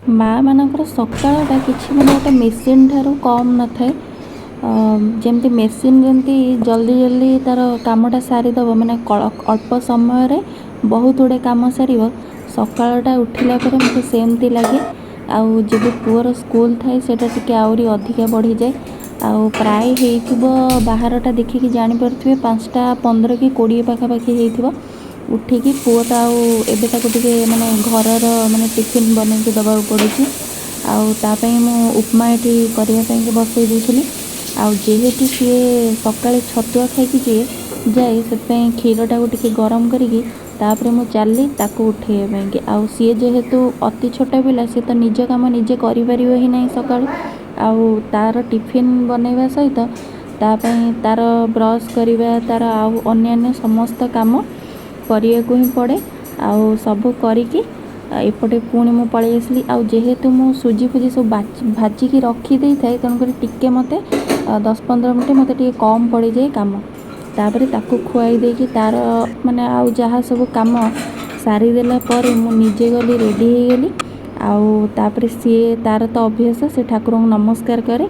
माँ मानकर सकाळटा किसी माने गोटे मेसीन ठारू कम न थाए। जमती मेसीन जमती जल्दी जल्दी तार कामटा सारीदेव माने अल्प समय रे बहुत गुड़े कम सार सकाळटा उठिला पर मते सेमती लगे। आउ जब पुअर स्कूल थाए सेटा टिके आउरी अधिका बढ़ी जाए। आउ प्राय हेइथिबो बाहरटा देखिकी जानि परथिबे 5:15 कि 20 पाखापाखि हेइथिबो। उठिकी पुअटा आउ एबे ताको टिके माने घरर माने टिफिन बनैके दबाक पड़ुछि। आउ तापई मु उपमा एठी करिया पई के बसई देइथिली। आउ जेहेतु सी सकाळे छतुआ खाइकी जाए से क्षीरटा को टिके गरम करिकी तापरे मु चलली ताको उठेइया पई के। आउ सी जेहेतु अति छोटा पिला सी तो निज काम निजे करि परिबो ही नै सकाळु। आउ तार टिफिन बनैबा सहित तापई तार ब्रश करिबा तार आउ अन्यान्य समस्त काम करिया को ही पड़े। आउ सब करिकी एपटे पुणी मु पळै आसली। आउ जेहेतु मु सुजी फुजी सब भाजिकी रखी देई थाए तेणुकरी टिके मते 10-15 मिनिट मते टिके कम पड़ी जाए काम। तापरे ताकू खुआई देकी तार माने आउ जहाँ सब काम सारी देला पर मु निजे गली रेडी हो गली। आउ तापरे सी तार तो अभ्यास से ठाकुर को नमस्कार करे।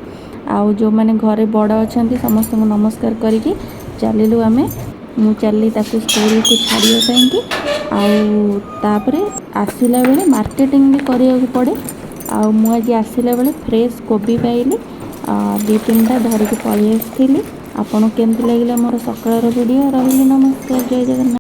आउ जो माने घरे बड़ अछंती समस्त को नमस्कार करिकी चलिलु आमे। मु चलली ताकू स्कूल को छाड़िया पई की। आउ तापरे आसिला बेले मार्केटिंग भी करिया को पड़े। आउ मु आज आसिला बेले फ्रेश कोबी पाइली 2-3टा धरिकी पळै आसथिली। आपन केमती लागिला मोर सकाळर वीडियो। रहिली नमस्कार, जय जगन्नाथ।